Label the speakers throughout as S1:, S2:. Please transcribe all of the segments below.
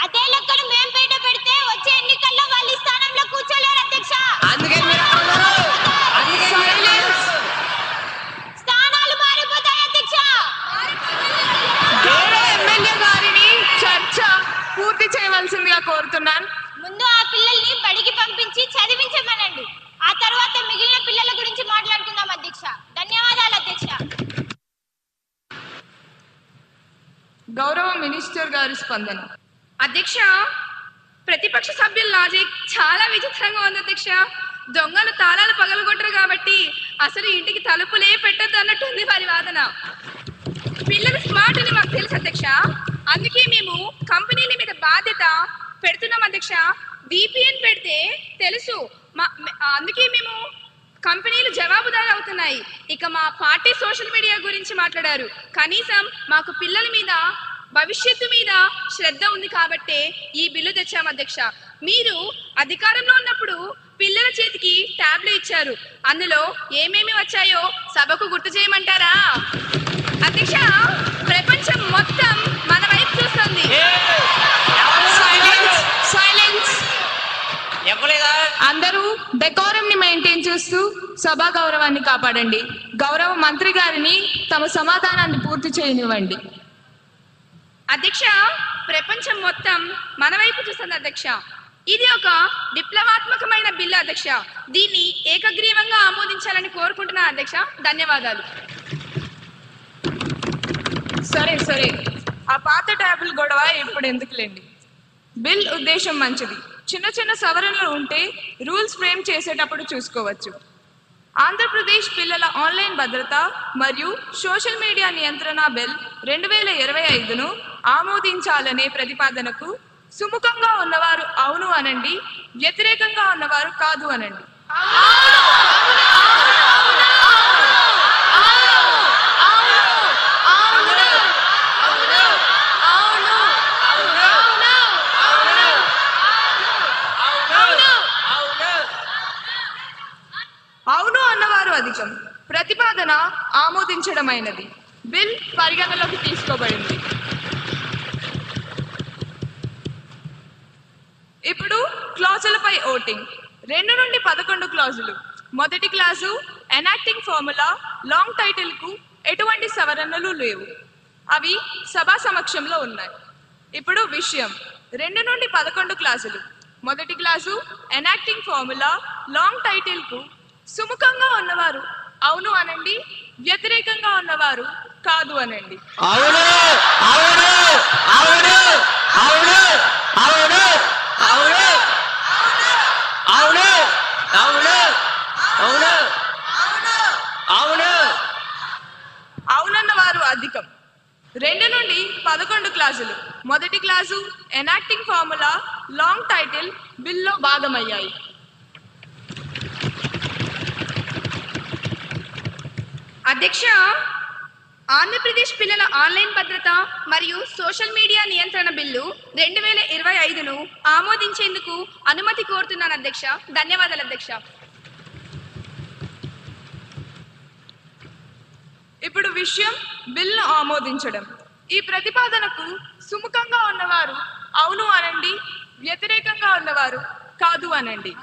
S1: అదే లెక్కను మేము బయట పెడితే వచ్చే ఎన్నికల్లో వాళ్ళు ఈ స్థానంలో కూర్చోలేరు అధ్యక్ష.
S2: అందుకే
S1: స్థానాలు మారిపోతాయి అధ్యక్ష.
S3: ఎమ్మెల్యే గారిని చర్చ పూర్తి చేయవలసిందిగా కోరుతున్నాను.
S1: ముందు ఆ పిల్లల్ని బడికి పంపించి చదివించమనండి. ఆ తర్వాత మిగిలిన పిల్లల గురించి మాట్లాడుకుందాం అధ్యక్ష. ధన్యవాదాలు అధ్యక్ష.
S3: గౌరవ మినిస్టర్ గారి స్పందన.
S4: అధ్యక్ష, ప్రతిపక్ష సభ్యుల లాజిక్ చాలా విచిత్రంగా ఉంది అధ్యక్ష. దొంగలు తాళాలు పగలగొట్టరు కాబట్టి అసలు ఇంటికి తలుపులే పెట్టద్దు అన్నట్టుంది వారి వాదన. పిల్లలు స్మార్ట్ అని మాకు తెలుసు అధ్యక్ష, అందుకే మేము కంపెనీల మీద బాధ్యత పెడుతున్నాం అధ్యక్ష. VPN పెడితే తెలుసు, అందుకే మేము కంపెనీలు జవాబుదారు అవుతున్నాయి. ఇక మా పార్టీ సోషల్ మీడియా గురించి మాట్లాడారు. కనీసం మాకు పిల్లల మీద భవిష్యత్తు మీద శ్రద్ధ ఉంది కాబట్టే ఈ బిల్లు తెచ్చాము అధ్యక్ష. మీరు అధికారంలో ఉన్నప్పుడు పిల్లల చేతికి ట్యాబ్లు ఇచ్చారు. అందులో ఏమేమి వచ్చాయో సభకు గుర్తు చేయమంటారా అధ్యక్ష? ప్రపంచం మొత్తం మన వైపు చూస్తుంది.
S3: అందరూ డెకోరం ని మెయింటైన్ చేస్తూ సభా గౌరవాన్ని కాపాడండి. గౌరవ మంత్రి గారిని తమ సమాధానాన్ని పూర్తి చేయనివ్వండి.
S4: అధ్యక్ష, ప్రపంచం మొత్తం మన వైపు చూస్తుంది అధ్యక్ష. ఇది ఒక విప్లవాత్మకమైన బిల్లు అధ్యక్ష. దీన్ని ఏకగ్రీవంగా ఆమోదించాలని కోరుకుంటున్నా అధ్యక్ష. ధన్యవాదాలు.
S3: సరే, ఆ పాత ట్యాబుల్ గొడవ ఇప్పుడు ఎందుకులేండి. బిల్ ఉద్దేశం మంచిది. చిన్న చిన్న సవరణలు ఉంటే రూల్స్ ఫ్రేమ్ చేసేటప్పుడు చూసుకోవచ్చు. ఆంధ్రప్రదేశ్ పిల్లల ఆన్లైన్ భద్రత మరియు సోషల్ మీడియా నియంత్రణ బిల్ 2025ను ఆమోదించాలనే ప్రతిపాదనకు సుముఖంగా ఉన్నవారు అవును అనండి, వ్యతిరేకంగా ఉన్నవారు కాదు అనండి. అవును అన్నవారు అధికం. ప్రతిపాదన ఆమోదించడమైనది. బిల్ పరిగణలోకి తీసుకోబడింది. ఇప్పుడు క్లాజులపై ఓటింగ్. 2 నుండి 11 క్లాజులు. మొదటి clause enacting formula long title కు ఎటువంటి సవరణలు లేవు. అవి సభా సమక్షంలో ఉన్నాయి. ఇప్పుడు విషయం. 2 నుండి 11 క్లాజులు. మొదటి clause enacting formula long title కు సుముఖంగా ఉన్నవారు అవును అనండి, వ్యతిరేకంగా ఉన్నవారు కాదు అనండి. అవునన్న వారు అధికం. 2 నుండి 11 క్లాజులు. మొదటి clause enacting formula long title బిల్లో భాగమయ్యాయి.
S4: అధ్యక్ష, ఆంధ్రప్రదేశ్ పిల్లల ఆన్లైన్ భద్రత మరియు సోషల్ మీడియా నియంత్రణ బిల్లు 2025ను ఆమోదించేందుకు అనుమతి కోరుతున్నాను అధ్యక్ష. ధన్యవాదాలు అధ్యక్ష.
S3: ఇప్పుడు విషయం బిల్లు ఆమోదించడం. ఈ ప్రతిపాదనకు సుముఖంగా ఉన్నవారు అవును అనండి, వ్యతిరేకంగా ఉన్నవారు కాదు అనండి.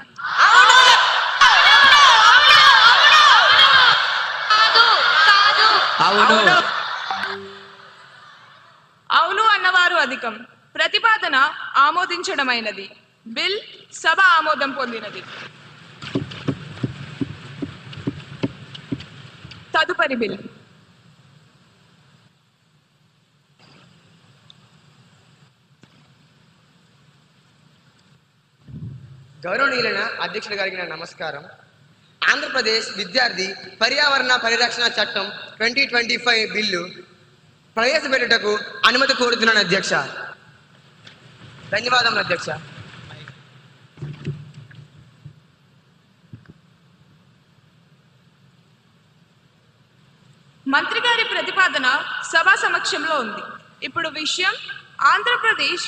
S3: అవును అన్నవారు అధికం. ప్రతిపాదన ఆమోదించడమైనది. బిల్ సభ ఆమోదం పొందినది. తదుపరి బిల్.
S2: గౌరవనీయులైన అధ్యక్షుల గారికి నా నమస్కారం. ఆంధ్రప్రదేశ్ విద్యార్థి పర్యావరణ పరిరక్షణ చట్టం 2025 బిల్లు ప్రవేశపెట్టుటకు అనుమతి కోరుతున్నాను అధ్యక్ష. ధన్యవాదములు అధ్యక్ష.
S3: మంత్రి గారి ప్రతిపాదన సభా సమక్షంలో ఉంది. ఇప్పుడు విషయం ఆంధ్రప్రదేశ్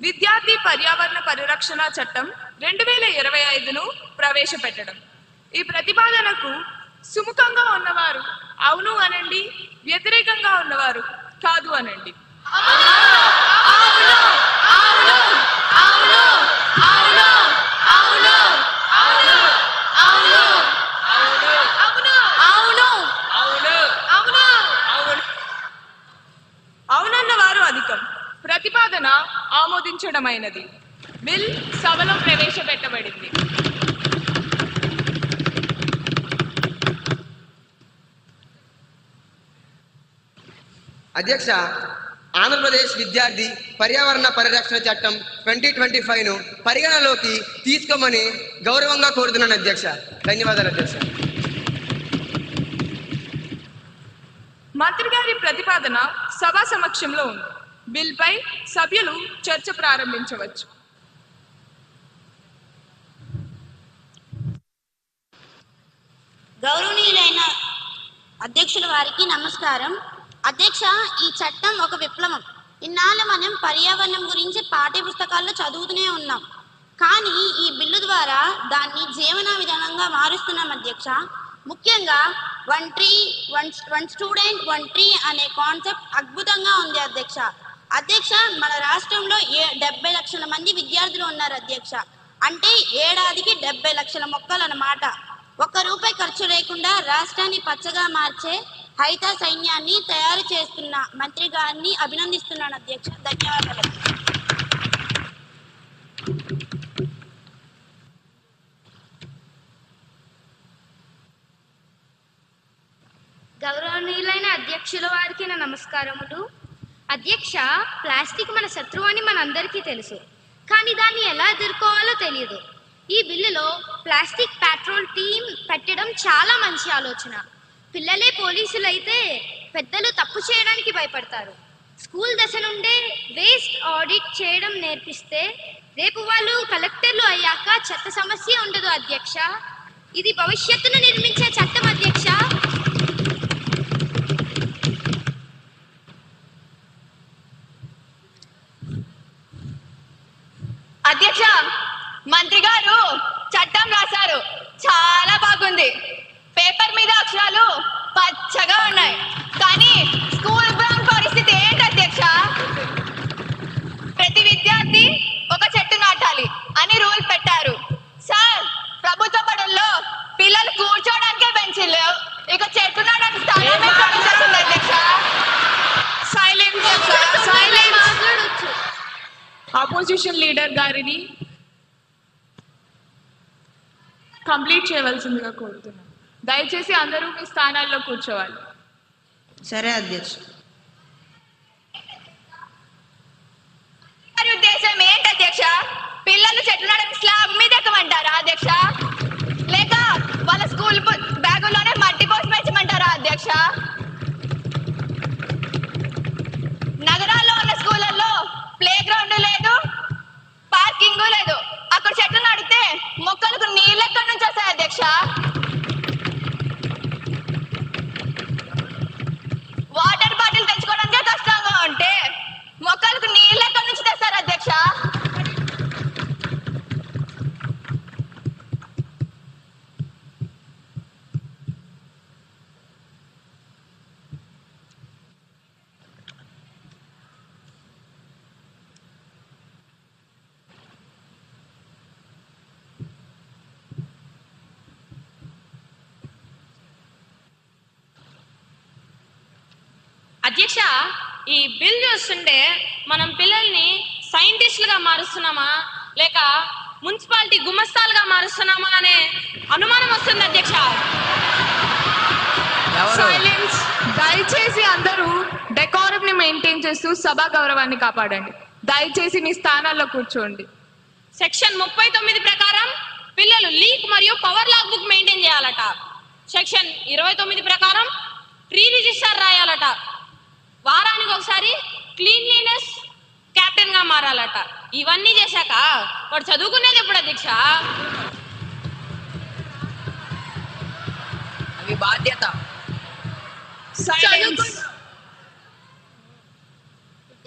S3: విద్యార్థి పర్యావరణ పరిరక్షణ చట్టం 2025ను ప్రవేశపెట్టడం. ఈ ప్రతిపాదనకు సుముఖంగా ఉన్నవారు అవును అనండి, వ్యతిరేకంగా ఉన్నవారు కాదు అనండి. ప్రతిపాదన ఆమోదించడమైనది. బిల్ సభలో ప్రవేశపెట్టబడింది.
S2: అధ్యక్ష, ఆంధ్రప్రదేశ్ విద్యార్థి పర్యావరణ పరిరక్షణ చట్టం 2025ను పరిగణలోకి తీసుకోమని గౌరవంగా కోరుతున్నాను అధ్యక్ష. ధన్యవాదాలు అధ్యక్ష.
S3: మంత్రి గారి ప్రతిపాదన సభ సమక్షంలో ఉంది. బిల్పై సభ్యులు చర్చ ప్రారంభించవచ్చు.
S5: గౌరవనీయులైన అధ్యక్షుల వారికి నమస్కారం. అధ్యక్ష, ఈ చట్టం ఒక విప్లవం. ఇన్నాళ్ళు మనం పర్యావరణం గురించి పాఠ్య పుస్తకాల్లో చదువుతూనే ఉన్నాం, కానీ ఈ బిల్లు ద్వారా దాన్ని జీవన విధానంగా మారుస్తున్నాం అధ్యక్ష. ముఖ్యంగా వన్ స్టూడెంట్ 1 ట్రీ అనే కాన్సెప్ట్ అద్భుతంగా ఉంది అధ్యక్ష. అధ్యక్ష, మన రాష్ట్రంలో 70 లక్షల మంది విద్యార్థులు ఉన్నారు అధ్యక్ష. అంటే ఏడాదికి 70 లక్షల మొక్కలు అన్నమాట. ₹1 ఖర్చు లేకుండా రాష్ట్రాన్ని పచ్చగా మార్చే హరిత సైన్యాన్ని తయారు చేస్తున్న మంత్రి గారిని అభినందిస్తున్నాను అధ్యక్ష. ధన్యవాదాలు.
S6: గౌరవనీయులైన అధ్యక్షుల వారికి నా నమస్కారములు. అధ్యక్ష, ప్లాస్టిక్ మన శత్రువు అని మనందరికీ తెలుసు, కానీ దాన్ని ఎలా ఎదుర్కోవాలో తెలియదు. ఈ బిల్లులో ప్లాస్టిక్ పెట్రోల్ టీం పెట్టడం చాలా మంచి ఆలోచన. పిల్లలే పోలీసులు అయితే పెద్దలు తప్పు చేయడానికి భయపడతారు. స్కూల్ దశ నుండే వేస్ట్ ఆడిట్ చేయడం నేర్పిస్తే రేపు వాళ్ళు కలెక్టర్లు అయ్యాక చెత్త సమస్య ఉండదు అధ్యక్ష. ఇది భవిష్యత్తును నిర్మించే చట్టం అధ్యక్ష.
S1: అధ్యక్ష, మంత్రి గారు చట్టం రాశారు, చాలా బాగుంది. పేపర్ మీద అక్షరాలు పచ్చగా ఉన్నాయి, కానీ స్కూల్ గ్రౌండ్ పరిస్థితి ఏంటి అధ్యక్ష? ప్రతి విద్యార్థి ఒక చెట్టు నాటాలి అని రూల్ పెట్టారు. సార్, ప్రభుత్వ బడుల్లో పిల్లలు కూర్చోడానికే బెంచీలు లేవు, ఇక చెట్టు నాటడానికి స్థానమే కనిపిస్తుంది అధ్యక్ష.
S3: ఆపోజిషన్ లీడర్ గారిని కంప్లీట్ చేయవలసిందిగా కోరుతున్నాను. దయచేసి అందరూ మీ స్థానాల్లో కూర్చోవాలి.
S5: సరే అధ్యక్ష.
S1: ఉద్దేశం ఏంటి అధ్యక్ష? పిల్లలు చెట్లు నాటడానికి స్లాబ్ మీద ఎక్కమంటారా అధ్యక్ష? లేక వాళ్ళ స్కూల్ బ్యాగుల్లోనే మట్టి పోసి పెంచమంటారా అధ్యక్ష? నగరాల్లో ఉన్న స్కూళ్ళల్లో ప్లే గ్రౌండ్ లేదు, పార్కింగ్ లేదు. అక్కడ చెట్లు నాటితే మొక్కలకు నీళ్ళు ఎక్కడి నుంచి వస్తాయి అధ్యక్ష? వాటర్ బాటిల్ తెచ్చుకోవడానికే కష్టంగా ఉంటే మొక్కలకు నీళ్ళు ఎక్కడి నుంచి తెస్తారు అధ్యక్ష?
S7: అధ్యక్ష, ఈ బిల్ చూస్తుంటే మనం పిల్లల్ని సైంటిస్టులుగా మారుస్తున్నామా లేక మున్సిపాలిటీ గుమస్తాలుగా మారుస్తున్నామా అనే అనుమానం వస్తుంది అధ్యక్ష.
S3: సైలెన్స్. దయచేసి అందరూ డెకోరం ని మెయింటైన్ చేస్తూ సభా గౌరవాన్ని కాపాడండి. దయచేసి మీ స్థానాల్లో కూర్చోండి.
S7: సెక్షన్ 39 ప్రకారం పిల్లలు లీక్ మరియు పవర్ లాగ్ బుక్ మెయింటైన్ చేయాలట. సెక్షన్ 29 ప్రకారం ట్రీ రిజిస్టర్ రాయాలట. వారానికి ఒకసారి క్లీన్లీనెస్ కెప్టెన్ గా మారాలట. ఇవన్నీ చేశాక వాడు చదువుకునేది ఎప్పుడు అధ్యక్ష?
S8: అవి బాధ్యత.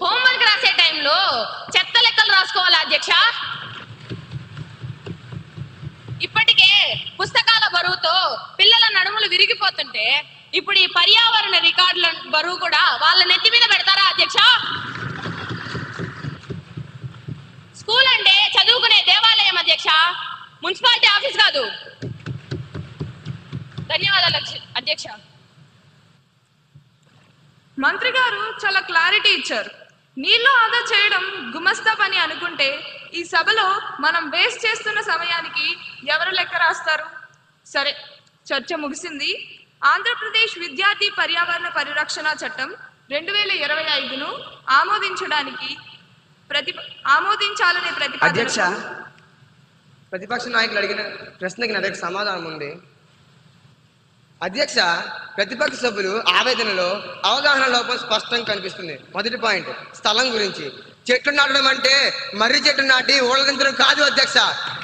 S7: హోంవర్క్ రాసే టైంలో చెత్త లెక్కలు రాసుకోవాలి అధ్యక్ష. ఇప్పటికే పుస్తకాల బరువుతో పిల్లల నడుములు విరిగిపోతుంటే ఇప్పుడు ఈ పర్యావరణ రికార్డుల బరువు కూడా వాళ్ళ నెత్తి మీద పెడతారా అధ్యక్ష? స్కూల్ అంటే చదువుకునే దేవాలయం అధ్యక్ష, మున్సిపాలిటీ ఆఫీస్ కాదు. ధన్యవాదాలు అధ్యక్ష.
S3: మంత్రి గారు చాలా క్లారిటీ ఇచ్చారు. నీళ్లు ఆదా చేయడం గుమస్తా పని అనుకుంటే ఈ సభలో మనం వేస్ట్ చేస్తున్న సమయానికి ఎవరు లెక్క రాస్తారు? సరే, చర్చ ముగిసింది. ఆంధ్రప్రదేశ్ విద్యార్థి పర్యావరణ పరిరక్షణ చట్టం 2025ను ఆమోదించాలనే
S2: అధ్యక్ష, ప్రతిపక్ష నాయకులు అడిగిన ప్రశ్నకి నా దగ్గర సమాధానం ఉంది. అధ్యక్ష, ప్రతిపక్ష సభ్యులు ఆవేదనలో అవగాహన లోపం స్పష్టంగా కనిపిస్తుంది. మొదటి పాయింట్ స్థలం గురించి. చెట్లు నాటడం అంటే మర్రి చెట్టు నాటి ఊళ్ళదించడం కాదు అధ్యక్ష.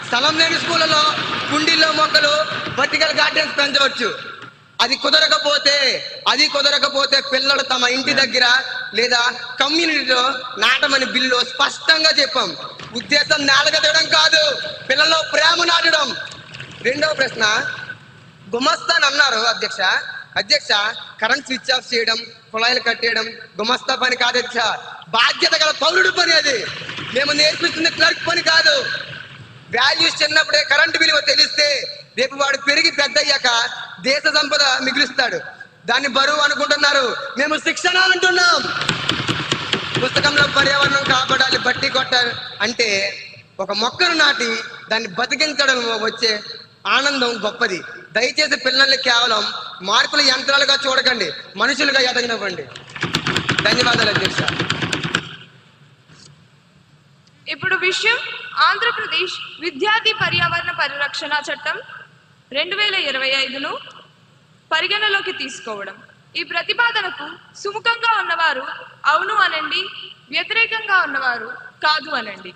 S2: స్థలం లేని స్కూళ్ళలో కుండీల్లో మొక్కలు, వర్టికల్ గార్డెన్స్ పెంచవచ్చు. అది కుదరకపోతే పిల్లలు తమ ఇంటి దగ్గర లేదా కమ్యూనిటీలో నాటమని బిల్లు స్పష్టంగా చెప్పాం. ఉద్దేశం నేలగదడం కాదు, పిల్లల్లో ప్రేమ నాటడం. రెండవ ప్రశ్న, గుమస్తాన్ అన్నారు అధ్యక్ష. కరెంట్ స్విచ్ ఆఫ్ చేయడం, కుళాయిలు కట్టేయడం గుమస్తా పని కాదు అధ్యక్ష. బాధ్యత గల పౌరుడు పని అది. మేము నేర్పిస్తుంది క్లర్క్ పని కాదు. వాల్యూస్ చిన్నప్పుడే కరెంటు విలువ తెలిస్తే రేపు వాడు పెరిగి పెద్ద అయ్యాక దేశ సంపద మిగులుస్తాడు. దాన్ని బరువు అనుకుంటున్నారు, మేము శిక్షణ అంటున్నాం. పుస్తకంలో పర్యావరణం కాపాడాలి, బట్టి కొట్టాలి అంటే ఒక మొక్కను నాటి దాన్ని బతికించడం వచ్చే ఆనందం గొప్పది. దయచేసి పిల్లల్ని కేవలం మార్పుల యంత్రాలుగా చూడకండి, మనుషులుగా ఎదగనివ్వండి. ధన్యవాదాలు అధ్యక్ష.
S3: ఇప్పుడు విషయం ఆంధ్రప్రదేశ్ విద్యార్థి పర్యావరణ పరిరక్షణ చట్టం 2025ను పరిగణలోకి తీసుకోవడం. ఈ ప్రతిపాదనకు సుముఖంగా ఉన్నవారు అవును అనండి, వ్యతిరేకంగా ఉన్నవారు కాదు అనండి.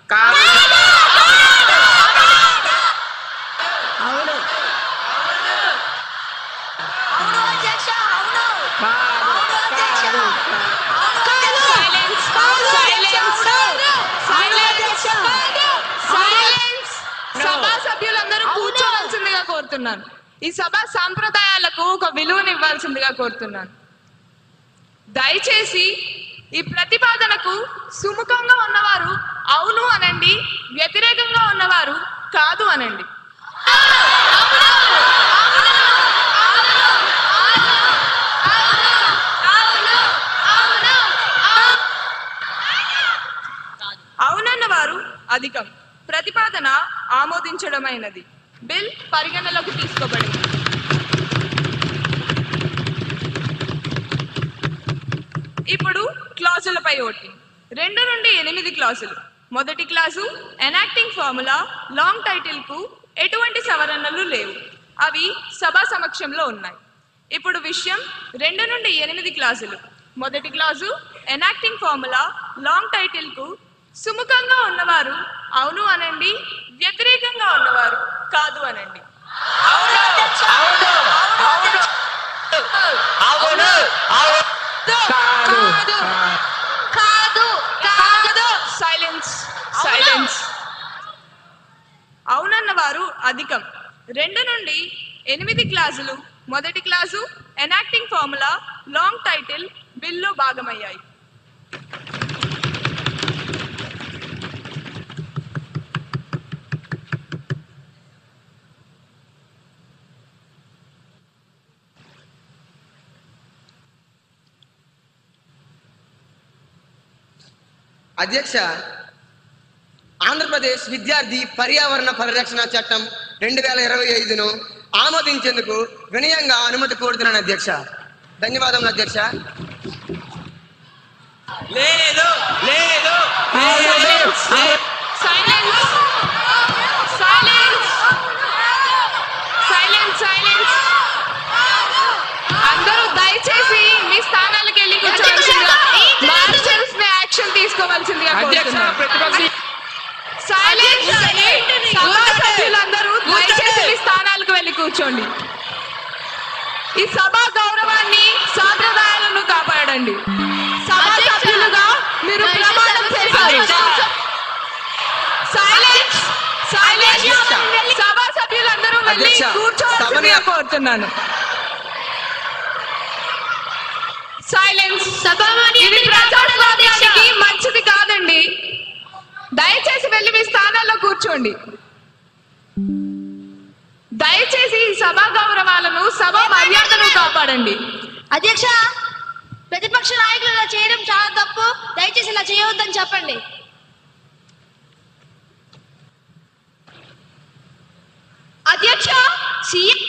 S3: సభా సభ్యులందరూ కూర్చోవలసిందిగా కోరుతున్నాను. ఈ సభా సాంప్రదాయాలకు ఒక విలువను ఇవ్వాల్సిందిగా కోరుతున్నాను. దయచేసి ఈ ప్రతిపాదనకు సుముఖంగా ఉన్నవారు అవును అనండి, వ్యతిరేకంగా ఉన్నవారు కాదు అనండి. అవునన్న వారు అధికం. ప్రతిపాదన ఆమోదించడమైనది. బిల్ పరిగణలోకి తీసుకోబడింది. ఇప్పుడు క్లాజులపై ఓటింగ్. 2 నుండి 8 క్లాజులు. మొదటి clause enacting formula long title కు ఎటువంటి సవరణలు లేవు, అవి సభా సమక్షంలో ఉన్నాయి. ఇప్పుడు విషయం 2 నుండి 8 క్లాజులు. మొదటి clause enacting formula long title కు సుముఖంగా ఉన్నవారు అవును అనండి, వ్యతిరేకంగా ఉన్నవారు కాదు అనండి. సైలెన్స్. అవునన్న వారు అధికం. 2 నుండి 8 క్లాజులు. మొదటి clause enacting formula long title బిల్లో భాగమయ్యాయి.
S2: అధ్యక్ష, ఆంధ్రప్రదేశ్ విద్యార్థి పర్యావరణ పరిరక్షణ చట్టం 2025ను ఆమోదించేందుకు వినయంగా అనుమతి కోరుతున్నాను అధ్యక్ష. ధన్యవాదములు అధ్యక్ష.
S3: అందరూ దయచేసి మీ స్థానాలకు వెళ్ళి కూర్చోవలసిందిగా, మార్షల్స్ ని యాక్షన్ తీసుకోవాల్సిందిగా కోరుతున్నాను. సభా సభ్యులందరూ దయచేసి మీ స్థానాలకు వెళ్ళి కూర్చోండి. ఈ సభా గౌరవాన్ని, సాంప్రదాయాలను కాపాడండి. సభా సభ్యులుగా మీరు ప్రమాణం చేశారు. సభా సభ్యులందరూ వెళ్ళి కూర్చోవాల్సిందిగా కోరుతున్నాను. సైలెన్స్. ఇది ప్రజాస్వామ్యానికి మంచిది కాదండి. దయచేసి వెళ్ళి మీ స్థానాల్లో కూర్చోండి. దయచేసి సభా గౌరవాలను, సభా మర్యాదను కాపాడండి.
S5: అధ్యక్ష,
S6: ప్రతిపక్ష నాయకులు ఇలా చేయడం చాలా తప్పు. దయచేసి ఇలా చేయవద్దని చెప్పండి.
S1: అధ్యక్ష, సీఎం